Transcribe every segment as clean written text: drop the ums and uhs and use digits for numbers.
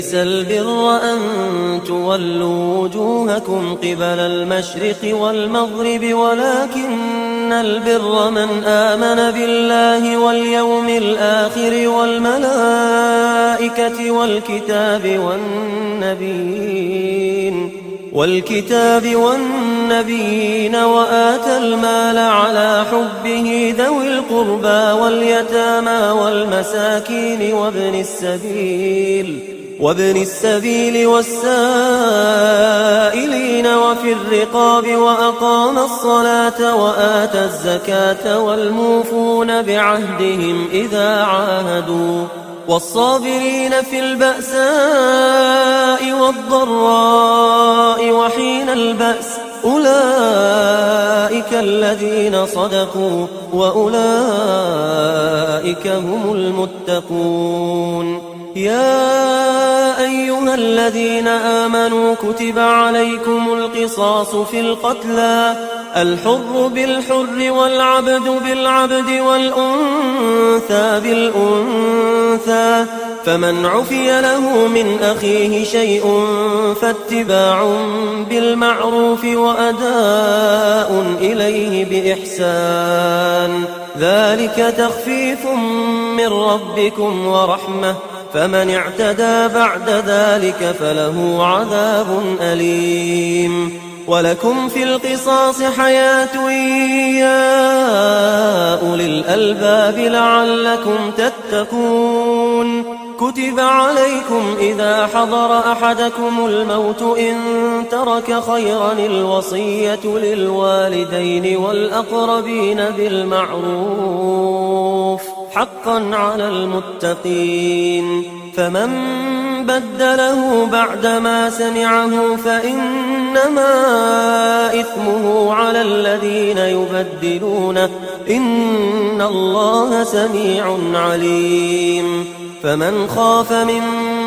ليس البر أن تولوا وجوهكم قبل المشرق والمغرب ولكن البر من آمن بالله واليوم الآخر والكتاب والنبيين وآتى المال على حبه ذوي القربى واليتامى والمساكين وابن السبيل والسائلين وفي الرقاب وأقام الصلاة وآتى الزكاة والموفون بعهدهم إذا عاهدوا والصابرين في البأساء والضراء وحين البأس أولئك الذين صدقوا وأولئك هم المتقون. يا أيها الذين آمنوا كتب عليكم القصاص في القتلى الحر بالحر والعبد بالعبد والأنثى بالأنثى فمن عفي له من أخيه شيء فاتباع بالمعروف وأداء إليه بإحسان ذلك تخفيف من ربكم ورحمة فمن اعتدى بعد ذلك فله عذاب أليم. ولكم في القصاص حياة يا أولي الألباب لعلكم تتقون. كتب عليكم إذا حضر أحدكم الموت إن ترك خيرا الوصية للوالدين والأقربين بالمعروف حقا على المتقين. فمن بدله بعدما سمعه فإنما إثمه على الذين يبدلونه إن الله سميع عليم. فمن خاف من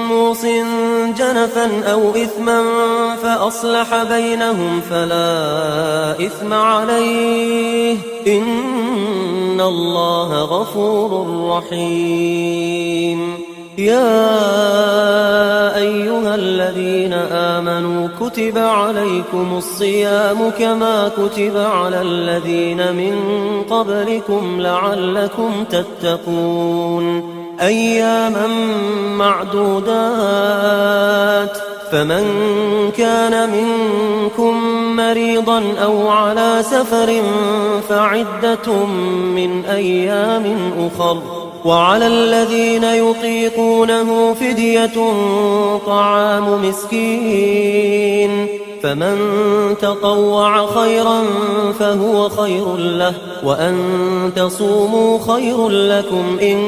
موص جنفا أو إثما فأصلح بينهم فلا إثم عليه إن الله غفور رحيم. يا أيها الذين آمنوا كتب عليكم الصيام كما كتب على الذين من قبلكم لعلكم تتقون. أياما معدودات فمن كان منكم مريضا أو على سفر فعدة من أيام أخر وعلى الذين يطيقونه فدية طعام مسكين فمن تطوع خيرا فهو خير له وأن تصوموا خير لكم إن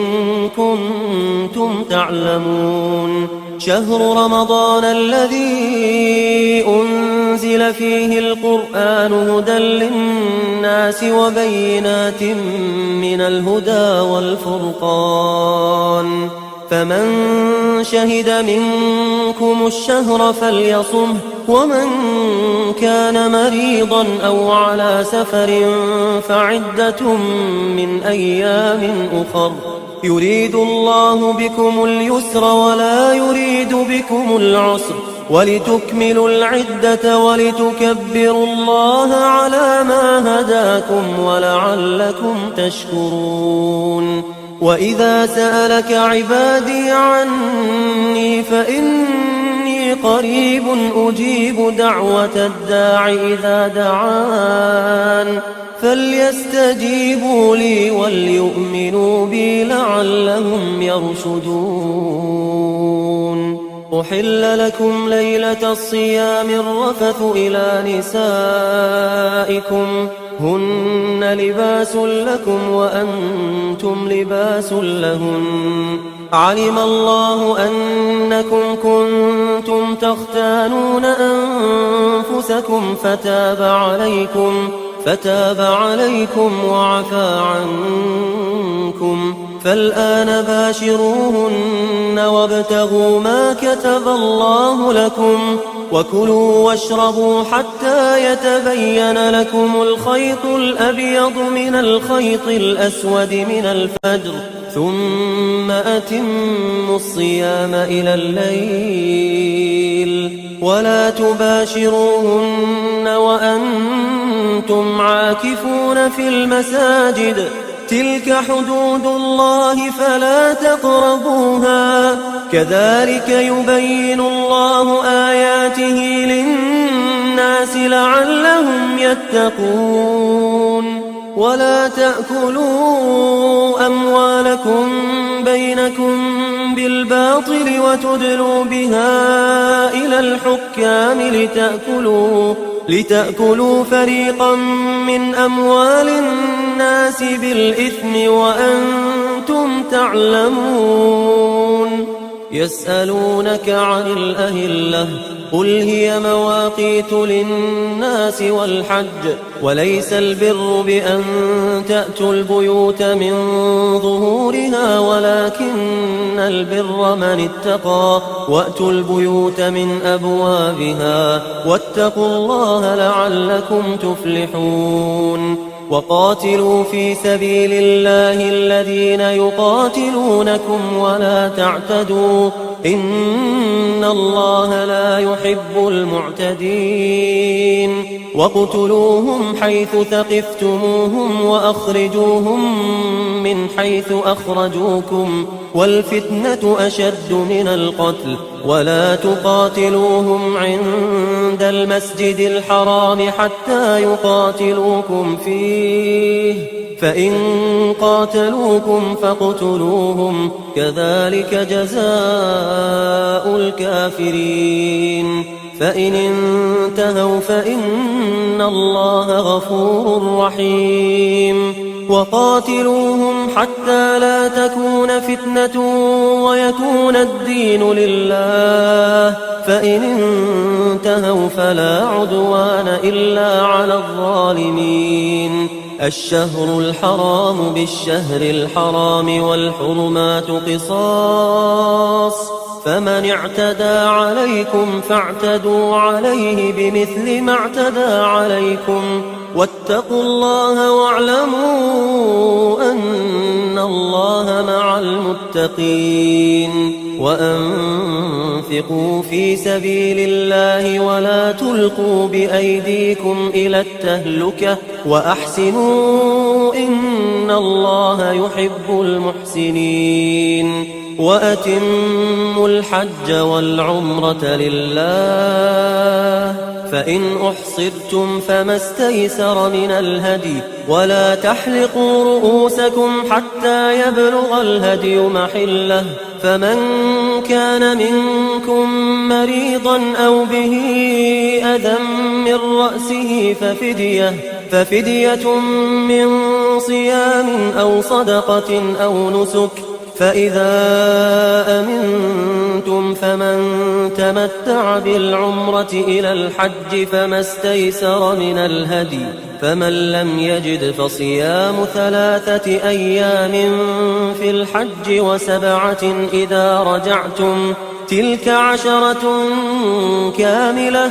كنتم تعلمون. شهر رمضان الذي أنزل فيه القرآن هدى للناس وبينات من الهدى والفرقان فمن شهد منكم الشهر فليصمه ومن كان مريضا أو على سفر فعدة من أيام أخر يريد الله بكم اليسر ولا يريد بكم العسر ولتكملوا العدة ولتكبروا الله على ما هداكم ولعلكم تشكرون. وإذا سألك عبادي عني فإني قريب أجيب دعوة الداع إذا دعان فليستجيبوا لي وليؤمنوا بي لعلهم يرشدون. أحل لكم ليلة الصيام الرفث إلى نسائكم هن لباس لكم وأنتم لباس لهن علم الله أنكم كنتم تختانون أنفسكم فتاب عليكم وعفى عنكم فالآن باشروهن وابتغوا ما كتب الله لكم وكلوا واشربوا حتى يتبين لكم الخيط الأبيض من الخيط الأسود من الفجر ثم أتموا الصيام إلى الليل ولا تباشروهن وأنتم عاكفون في المساجد تلك حدود الله فلا تقربوها كذلك يبين الله آياته للناس لعلهم يتقون ولا تأكلوا أموالكم بينكم بالباطل وتدلوا بها إلى الحكام لتأكلوا فريقا من أموال الناس بالإثم وأنتم تعلمون يسألونك عن الأهلة قل هي مواقيت للناس والحج وليس البر بأن تأتوا البيوت من ظهورها ولكن البر من اتقى وأتوا البيوت من أبوابها واتقوا الله لعلكم تفلحون وقاتلوا في سبيل الله الذين يقاتلونكم ولا تعتدوا إن الله لا يحب المعتدين واقتلوهم حيث ثقفتموهم وأخرجوهم من حيث أخرجوكم والفتنة أشد من القتل ولا تقاتلوهم عند المسجد الحرام حتى يقاتلوكم فيه فإن قاتلوكم فاقتلوهم كذلك جزاء الكافرين فإن انتهوا فإن الله غفور رحيم وقاتلوهم حتى لا تكون فتنة ويكون الدين لله فإن انتهوا فلا عدوان إلا على الظالمين الشهر الحرام بالشهر الحرام والحرمات قصاص فمن اعتدى عليكم فاعتدوا عليه بمثل ما اعتدى عليكم واتقوا الله واعلموا أن الله مع المتقين وأنفقوا في سبيل الله ولا تلقوا بأيديكم إلى التهلكة وأحسنوا إن الله يحب المحسنين وأتموا الحج والعمرة لله فإن أحصرتم فما استيسر من الهدي ولا تحلقوا رؤوسكم حتى يبلغ الهدي محله فمن كان منكم مريضا أو به أذى من رأسه ففدية من صيام أو صدقة أو نسك فإذا أمنتم فمن تمتع بالعمرة إلى الحج فما استيسر من الهدي فمن لم يجد فصيام 3 أيام في الحج و7 إذا رجعتم تلك 10 كاملة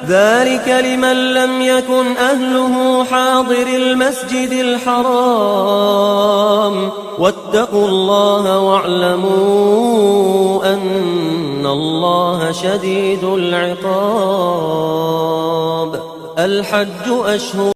ذلك لمن لم يكن أهله حاضر المسجد الحرام واتقوا الله واعلموا أن الله شديد العقاب الحج أشهر